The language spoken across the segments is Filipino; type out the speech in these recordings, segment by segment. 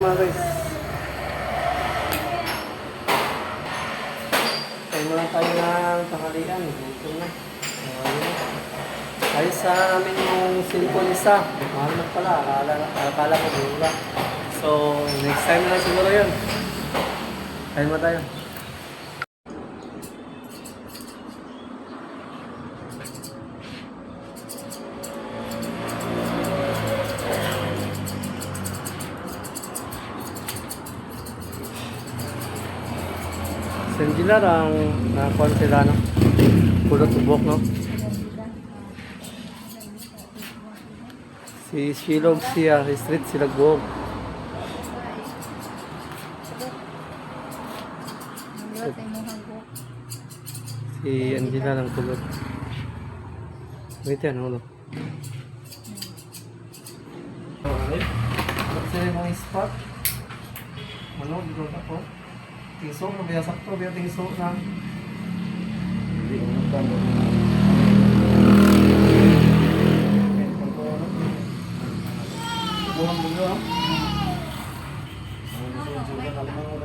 Mga guys, tayo mo lang tayo ng tanghalian. Ito na. Ayos sa amin yung cellphone isa. Mahal na pala. Akala ko mura. So, next time na lang siguro yun. Kain mo tayo. Sendila ang nakuha sila, no? Pulot subok, no? Si Shilog siya, street sila buhok. Si Angela lang pulot. Wait yan, ano? Okay. Tapos yung mga spot. Ano, dito ako. Tingso, biya sakto, biya tingso na. Hindi ko nagkano.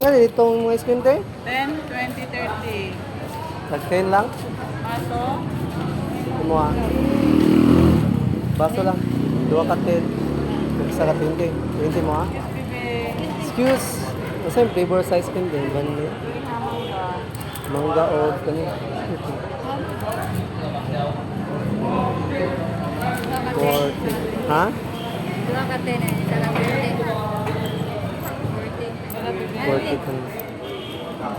Ano itong mga screen tayo? 10, 20, 30. Nag-10 lang? Aso? Kumuha. Baso lang. 2 ka 10. Isa ka 20. 20 mo ha? Excuse. Kasi yung flavor size ko din. Mangga o kanina. 40. Ha? 2 ka 10 eh. Isa lang 20. 40 kanina.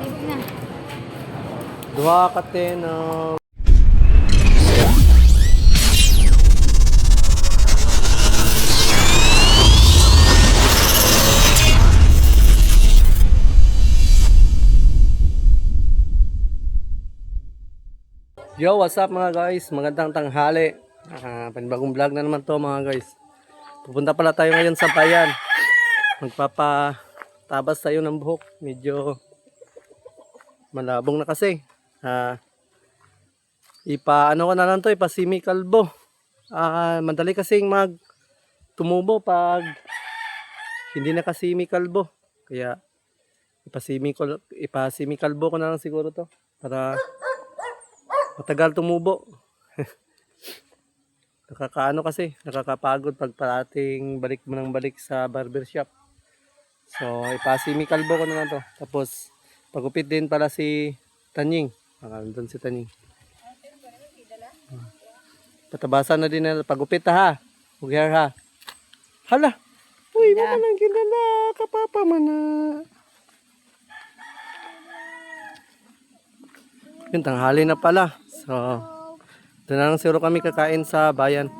Sibog na. 2 ka 10 na... Yo, what's up mga guys? Magandang tanghali. Panibagong vlog na naman to mga guys. Pupunta pala tayo ngayon sa bayan. Magpapatabas tayo ng buhok. Medyo malabong na kasi. Ipa-ano ko na lang to, ipa-semi-kalbo. Madali kasing tumubo pag hindi na ka-semi-kalbo. Kaya ipa-semi-kalbo ko na lang siguro to para matagal tumubo. Nakakaano kasi, nakakapagod pag parating balik mo ng balik sa barbershop. So, ipasimikalbo ko na lang to. Tapos, pagupit din pala si Tanying. Doon si Tanying. Patabasan na din na pagupit ha. Ugyar ha. Hala! Uy, mo lang kilala. Kapapa man na. Yun, tanghali na pala. So, doon na lang siguro kami kakain sa bayan.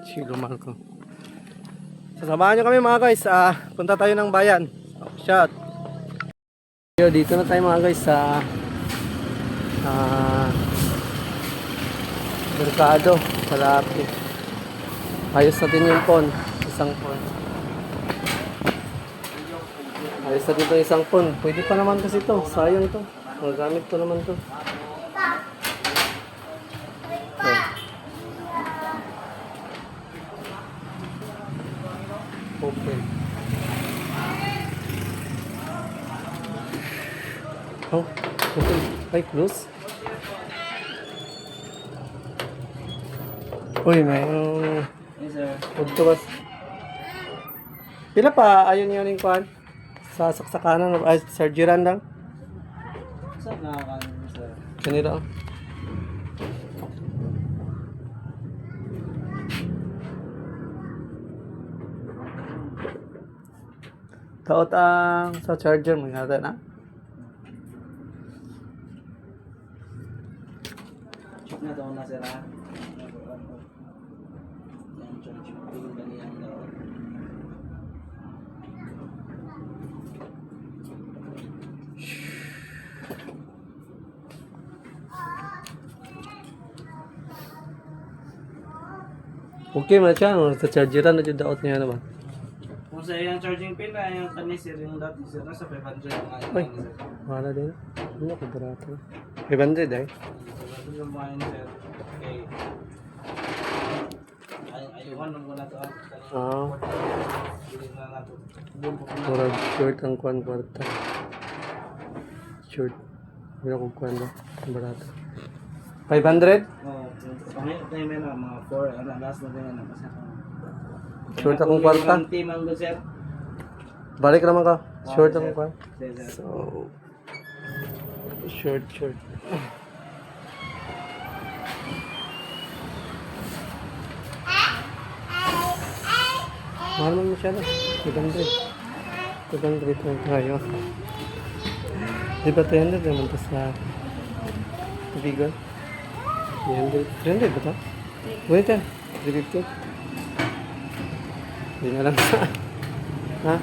Silumal ko. So, samahan nyo kami mga guys. Punta tayo ng bayan. Shot. Dito na tayo mga guys sa merkado. Palapit. Ayos natin yung pon. Isang pon. Ayos natin ito isang pon. Pwede pa naman kasi ito. Sayang ito. Magamit ko naman ito. Open. Oh, open. Ay, close. Uy, may Yes, sir. pagtuwas. Pila pa ayun yun yung kwan? Sa saksakanan, ay, sargeran lang. Saan nakakaano, sir? Kanila. Taot ang sa charger mo yata na. Check na daw na, sir, ha? Yan, check po yung ganyan daw. Okay man siya, no? Sa chargeran na dyan daot niya naman. Kung sa yung charging pin na yung kanis, sir, yung dati, sir, nasa 500 yung ano. Ay, wala din. Ano ko barato? 500 eh. Ito yung mga yun, sir. Okay. Ayawan nung wala to. Ah, Hindi na nato. Bumpo ko na. murag short ang kuan kwarta. Short. Wala kong kuan ba? Ang barato. 500? Oo. Pangit na yun na mga 4. Ano, last na din na. Short akong kwarta. Team ang go, sir. Balik naman ka. Short akong kuan. Sir, sir. So, short. Mahal mo masyado. 200. 200 lang tayo. Di ba 300 naman ito sa Bigon? 300. 300 ba ito? Wait yan. 350. Hindi na lang sa... Ha?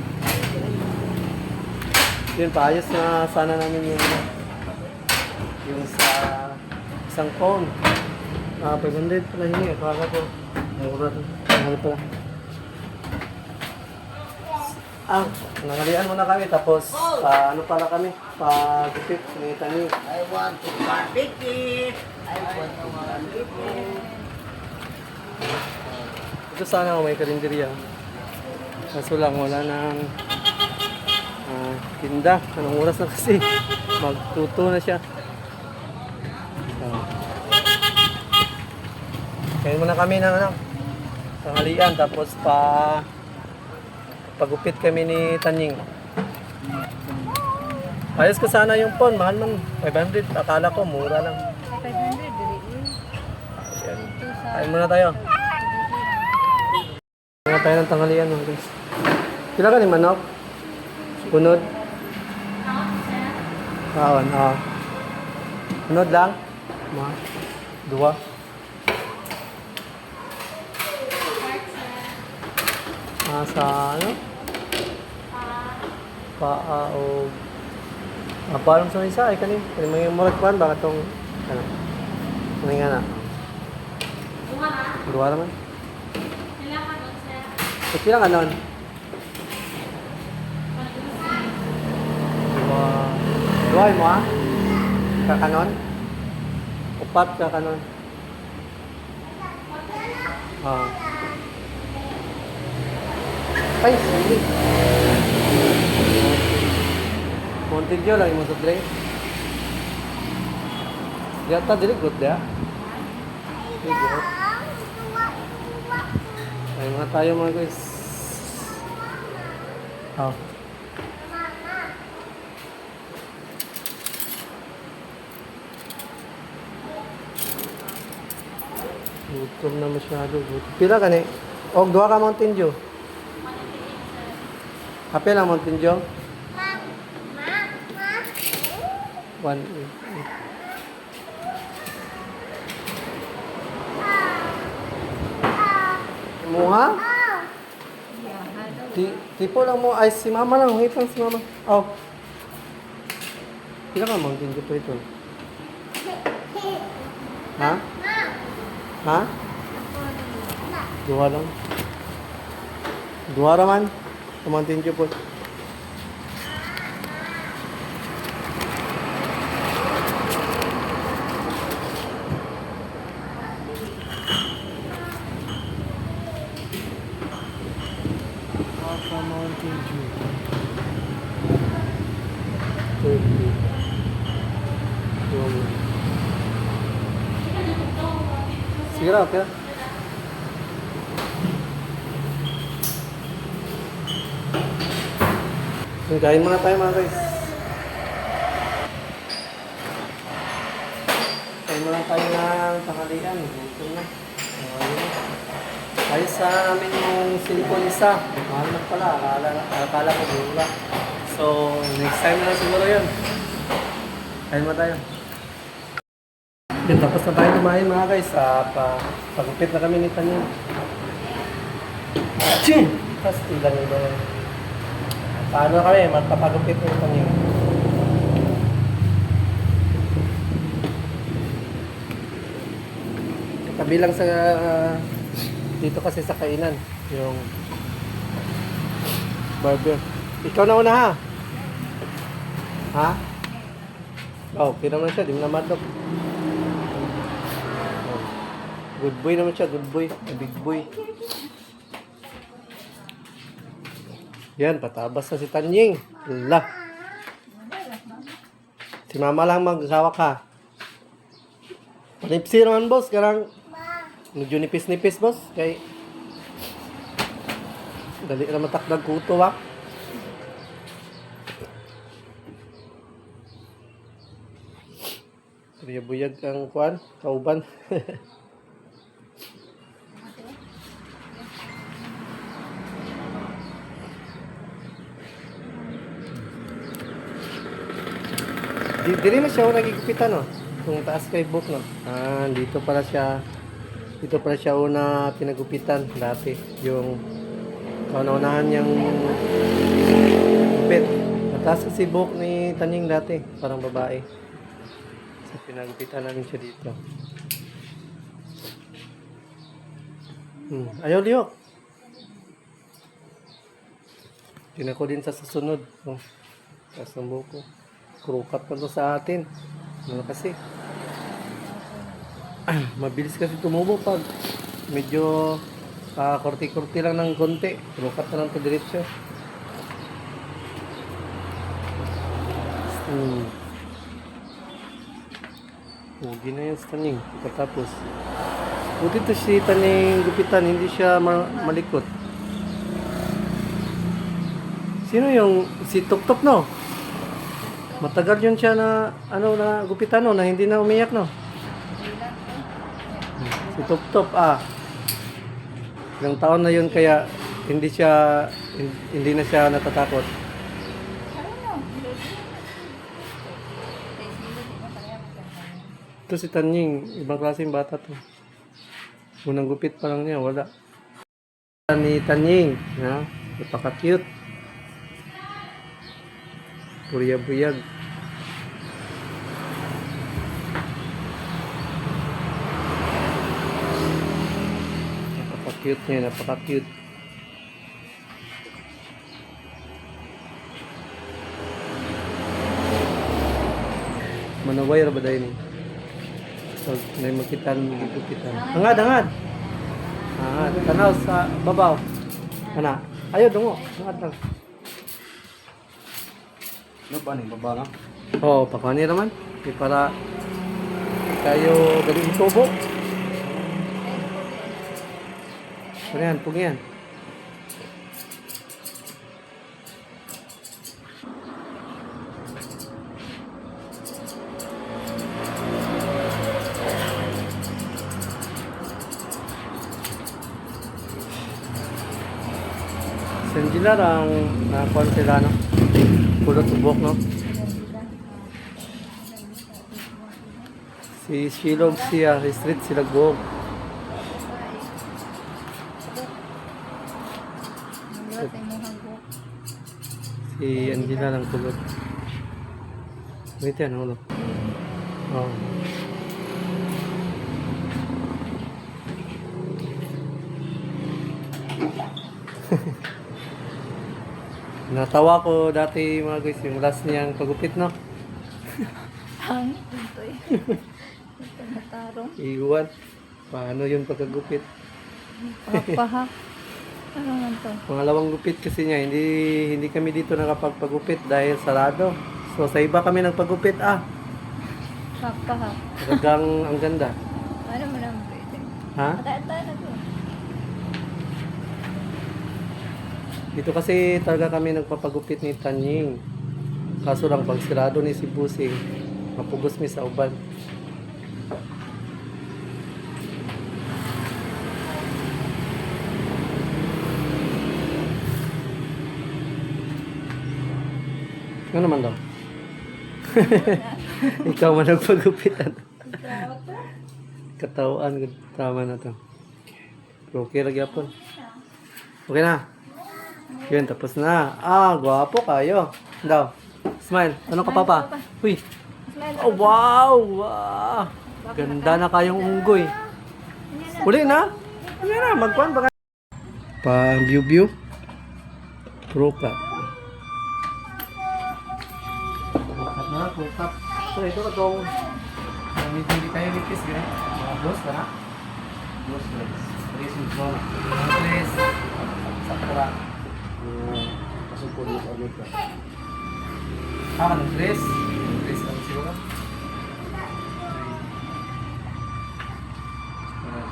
Yun, paayos na sana namin yung sa isang phone. 500 pala hingi. Akala ko. Mura. Mahal pala. Nangalian muna kami tapos ano pala kami? Pagupit ni Tani. I want to barbecue. I want to barbecue. Ito sana may karinderya. Kaso lang wala nang tinda. Anong oras na kasi? Magtuto na siya. Kain muna kami ng tanghalian tapos pagupit kami ni Tanying. Ayos ko sana yung phone, mahal man 500. Akala ko mura lang. 500 diri. Ayan. Kain muna tayo. Muna tayo ng tanghalian mga guys. Kila ka ni manok? Punod? Kaon, punod lang? Dua? Sa ano? Paa o paano sa isa ay kanin may murag kuan ba katong ano nga na dua naman pila ka nun dua mo kakanon upat kakanon ay sige Mountain Dew lang yung drink. Yata dili good dia. Ay mga tayo mga guys. Gutom na masyado. Pila ka ni? Og duha ka Mountain Dew. Happy lang Mountain Dew. 1 Muha? Tipo lang mo. Ay, si mama lang. Wait lang si mama. Pila ka Mountain Dew po ito? Ha? Ha? Dua lang. Dua raman. Mountain Dew po. Mountain Dew. 30. Sige lang, okay. Kain muna tayo mga guys. Kain muna tayo ng tanghalian. Ito na. Ayos sa amin yung silicone isa. Mahal na pala. Akala ko mura. So, next time na lang siguro yun. Kain muna tayo. Yun, tapos na tayo kumain mga guys. Pagupit na kami ni Tanya. Chin! Tapos ilang iba yan. Paano kami? Magpapagupit ni Tanya. Kabilang sa dito kasi sa kainan yung barber. Ikaw na una ha? Ha? Okay naman siya, di mo na madok. Good boy naman siya, good boy. Big boy. Yan, patabas na si Tanying. Ala. Si mama lang maghawak ha. Panipsi naman boss, karang medyo nipis-nipis boss. Kay dali na matakdag kuto ha. Buyag ang kuan, kauban. Dili na siya nagigupitan no. Kung taas kay book no. Dito pala siya. Dito pala siya una pinagupitan dati. Yung kauna-unahan niyang gupit. Mataas kasi book ni Tanying dati. Parang babae. So pinagupitan namin siya dito. Ayaw liyok. Tinako din sa susunod. Oh. Taas ng buhok ko. Krukat na to sa atin. Ano kasi? Mabilis kasi tumubo pag medyo korti-korti lang ng konti. Krukat na lang to diretso. Huwag na yung Tanying. Pagkatapos. Buti to si Tanying gupitan. Hindi siya malikot. Sino yung si Top no? Matagal yun siya na na gupitan no, na hindi na umiyak no. Si Top ilang taon na yun kaya hindi na siya natatakot. Ito si Tanying, ibang klaseng bata to. Unang gupit pa lang niya, wala. Ni Tanying, ha? Napaka-cute. Buyag. Napaka-cute niya, napaka-cute. Manaway ra ba dahil ni? So, may makitan, magigupitan. Hangad. Tanaw sa babaw. Ana, ayaw dungo. Hangad lang. Ano pa ning baba lang? Oo, pakani naman. Para kayo galing tubo. Ano yan, pugi yan. Angela ang nakuha sila no? Pulot subok no? Si Shilog siya, street sila buhok. Si Angela lang pulot. Wait yan, ano? Oh. Natawa ko dati mga guys, yung last niyang pagupit no? Hangit ito eh. Ito natarong. Iwan. Paano yun pagkagupit? Papahak. Ano man to? Pangalawang gupit kasi niya, hindi kami dito nakapagpagupit dahil sarado. So sa iba kami nagpagupit Papahak. Talagang ang ganda. Ano mo naman pwede? Ha? Ata na to. Dito kasi talaga kami nagpapagupit ni Tanying. Kaso lang pag sirado ni si Busing, mapugos mi sa uban. Ano naman daw? Ikaw man nagpagupitan. Katawaan, tama na to. Pero okay lagi po. Okay na. Yun, tapos na. Gwapo kayo. Daw. Smile. Ano ka papa? Uy. Oh, wow. Wow. Ganda na kayong unggoy. Uli na. Uli na. Magkuhan baka. Pa-view. Pro cut. Pro cut. So, ito ka itong hindi tayo ripis. Mga boss ka na. Tres. Sakura. Ng tres. Tres lang siguro.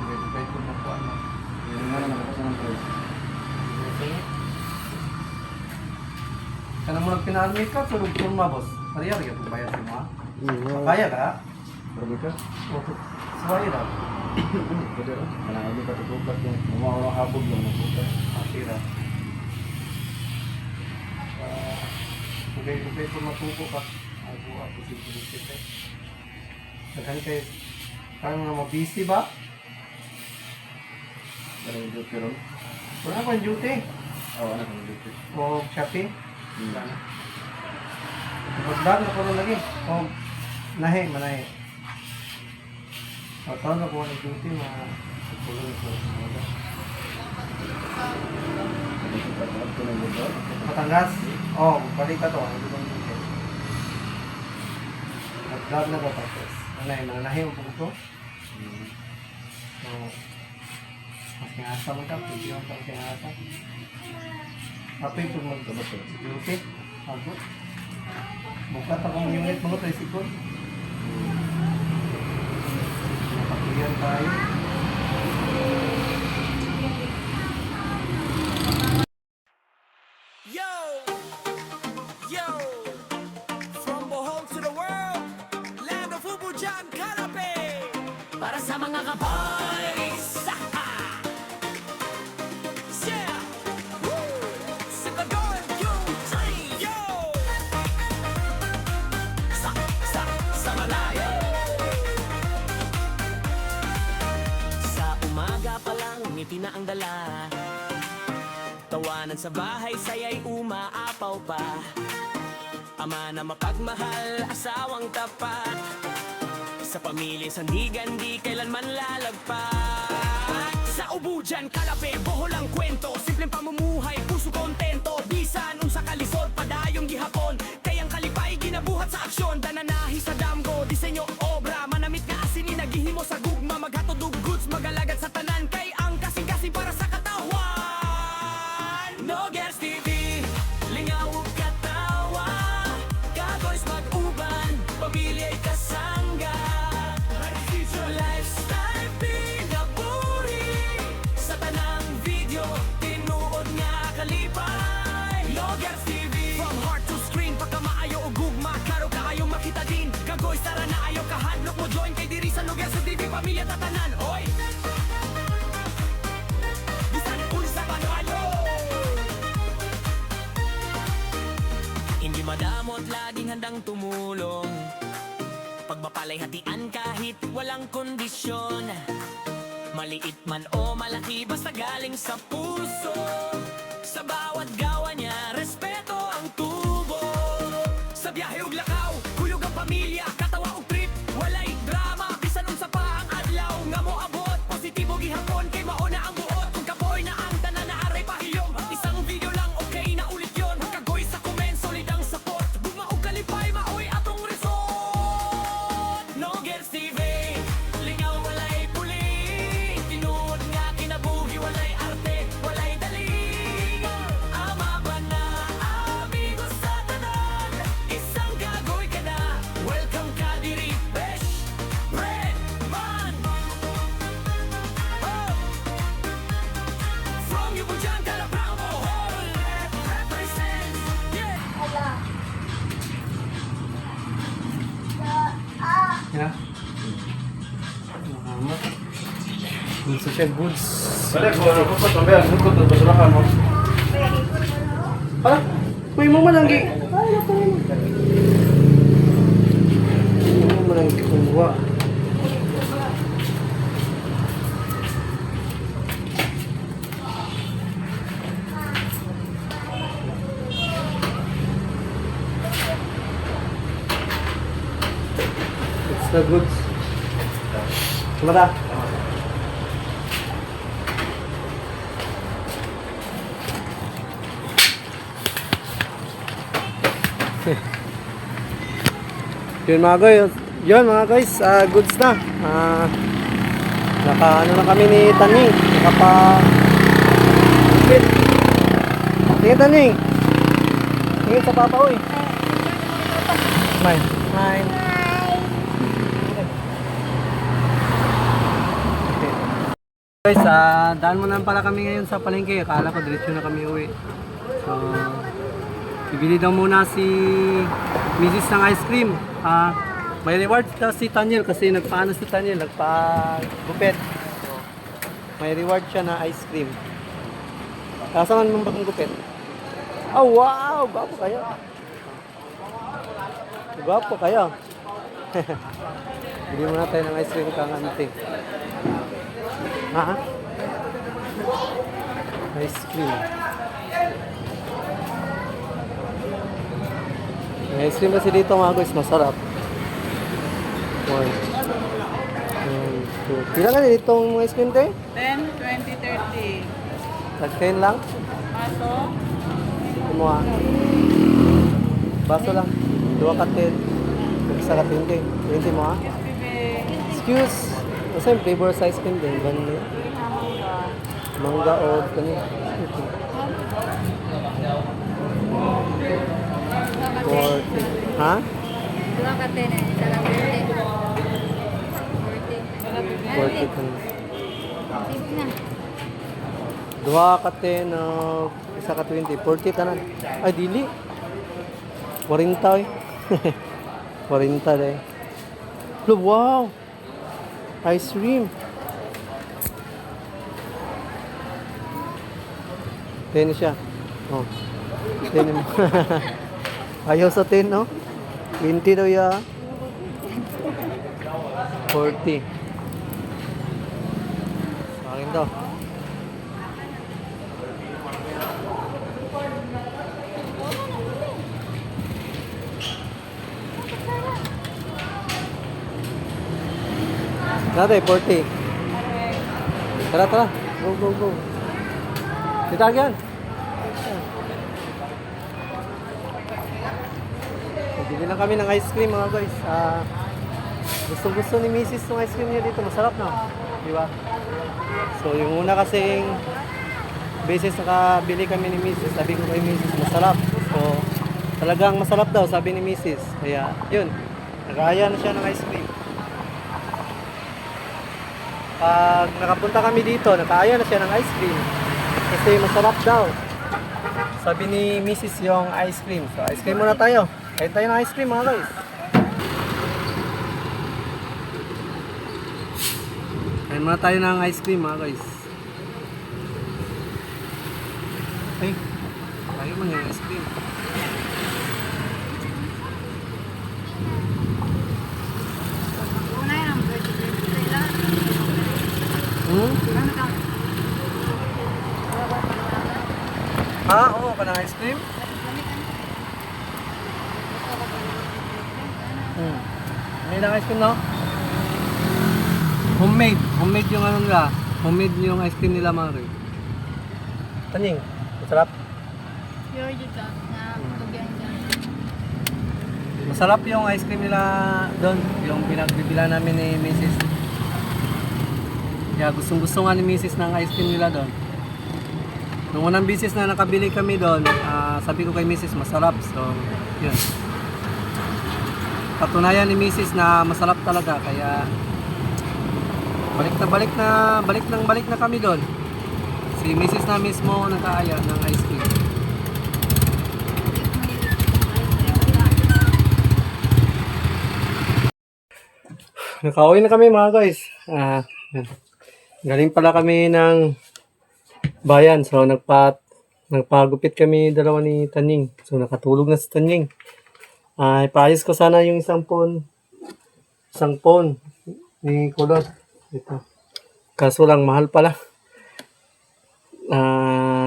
Depende kung makuha mo. Kana mo nagpinarmi ka, sulog turma, boss. Pariya, rin yung bayad mo, ha? Kaya ka? Suwaya daw. Masira. Kugay kung matuko ka. Ako sige. Daghan kayo. Kaya nga mabisi ba? Wala ko ang duty. O Shopee. Magdag na ko na lagi. O manahe. O taon na ko ang duty. Pagpulong ko. Matangas? Oo, balik ka to. Hindi ko duty. Magdag na ko tapos. Manahe mo po ito. So, mas ngasa mo ka. Pwede yung pang ngasa. Apa itu mag-duty? Agot. Bukat akong unit mga tricycle. Napakuyan tayo. Yo, from Bohol to the world, land of Ubujan, Calape. Para sa mga kaboys, yeah, woo, Sipagon, yo, sa malayo. Sa umaga pa lang, ngiti na ang dala. Tawanan sa bahay, saya'y umaapaw pa. Ama na mapagmahal, asawang tapat. Sa pamilya sandigan, di kailanman lalagpat. Sa Ubujan, Calape, Bohol ang kwento. Simpleng pamumuhay, puso kontento. Bisan, unsa kalisod, padayong gihapon. Kayang kalipay, ginabuhat sa aksyon. Dananahi sa damgo, disenyo, obra. Manamit nga asinin, naghihimo sa gugma. Maghatod og goods, magalagad sa tanan. Kay ang kasing-kasing para sa katawan. No Girls TV, lingaw ug katawa. Kagoys mag-uban, pamilya'y kasangga. Lifestyle pinaburi. Sa tanang video, tinuod nga kalipay. No Girls TV, from heart to screen. Pagka maayo o gugma, klaro kaayo makita din. Kagoys tara na ayo kahadlok mo join. Kay diri sa No Girls TV, pamilya tatanan. Oy! Bisan uli sa pano-ano. Hindi madamot, laging handang tumulong. Pagmapalay hatian kahit walang kondisyon. Maliit man o malaki, basta galing sa puso. Sa bawat gawa niya, respeto ang tubo. Sa biyahe ug lakaw, kuyog ang pamilya. Katawa ug trip, walay drama. Bisan unsa pa ang adlaw nga mo abot. Positibo gihapon kay mauna ang buot. Kung kapoy na ang tanan na aray pahiyom. Isang video lang okay na ulit yon. Kagoy sa comment, solid ang support. Gugma ug kalipay, maoy atong resort. No Girls TV, lingaw walay puli. Tinuod nga kinabuhi, walay arte, walay dali. Ama ba na amigo sa tanan? Isang kagoy ka na, welcome ka diri, besh, bread, man. Oh. From Ubujan, Calabrao, Bohol, represents, yeah. Yan. Mahamat. Good sa siya, goods. Balik ko, ano pa tambe ang hukot ng basurahan mo. Hala, may mo malanggi. May mo malanggi kumuha. It's the goods. Kumada. Yun mga guys, goods na. Ano na kami ni Taning. Nakapagupit. Tingin Taning. Tingin sa papa uy. Smile. Smile. Okay. Guys, daan mo na pala kami ngayon sa palengke. Akala ko diretso na kami uwi. So, bibili daw muna si Mrs. ng ice cream. May reward daw si Tanyel kasi nagpaano si Tanyel, nagpagupit. So, may reward siya na ice cream. Kasama naman bagong gupit. Oh wow! Gwapo kayo. Gwapo kayo. Bili muna tayo ng ice cream kang anting. Ha? Ice cream. Yung ice cream kasi dito mga guys, masarap. 1, 2. Pila ka din itong mga ice cream tayo? 10, 20, 30. Tag 10 lang? Paso? Kumuha. Baso lang. 2 ka 10. Isa ka 20. 20 mo ha? Excuse. Kasi yung flavor sa ice cream din. Vanilla. Mangga o kanina. 40. Ha? 2 ka 10 eh. Isa lang 20. 40 kanina. Sige na. 2 ka 10 o isa ka 20. 40 tanan. Ay, dili. 40 eh. 40 eh. Look, wow! Ice cream. 10 siya. Oh. 10 mo. Ayaw sa 10, no? 20 daw ya. 40. Sa akin daw. Natin, 40. Tara, tara. Go, go, go. Titagyan. Bili lang kami ng ice cream mga guys. Gusto ni Mrs. ng ice cream niya dito. Masarap na. Di ba? So yung una kasing beses nakabili kami ni Mrs. Sabi ko kay Mrs. masarap. So talagang masarap daw sabi ni Mrs. Kaya yun. Nag-aaya na siya ng ice cream. Pag nakapunta kami dito, nakaaya na siya ng ice cream. Kasi masarap daw. Sabi ni Mrs. yung ice cream. So ice cream muna tayo. Kain tayo ng ice cream mga guys. Kain muna tayo ng ice cream mga guys. Ay, tayo man yung ice cream. Una yan. Birthday lang. Oo, ka ng ice cream? May lang ice cream, no? Homemade. Homemade yung ano nila. Homemade yung ice cream nila, mga rin. Taning, masarap. Pure dito. Na tugyan dyan. Masarap yung ice cream nila doon. Yung pinagbibila namin ni Mrs. Kaya gustong-gusto nga ni Mrs. ng ice cream nila doon. Nung unang bisis na nakabili kami doon, sabi ko kay Mrs. masarap. So, yun. Patunayan ni Mrs. na masarap talaga. Kaya, balik na kami doon. Si Mrs. na mismo nag-aaya ng ice cream. Nakauwi na kami mga guys. Galing pala kami ng bayan. So, nagpagupit kami dalawa ni Taning. So, nakatulog na si Taning. Ipaayos ko sana yung isang phone ni Kulot. Ito. Kaso lang, mahal pala.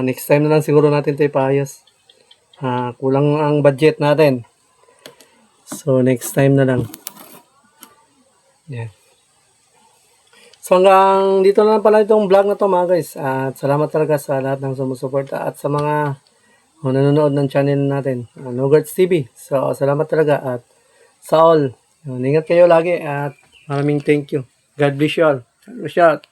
Next time na lang siguro natin ito ipaayos. Kulang ang budget natin. So, next time na lang. Yeah. So hanggang dito na lang pala itong vlog na to mga guys. At salamat talaga sa lahat ng sumusuporta at sa mga nanonood ng channel natin, Nogarts TV. So salamat talaga at sa all. Ingat kayo lagi at maraming thank you. God bless you all. Shout.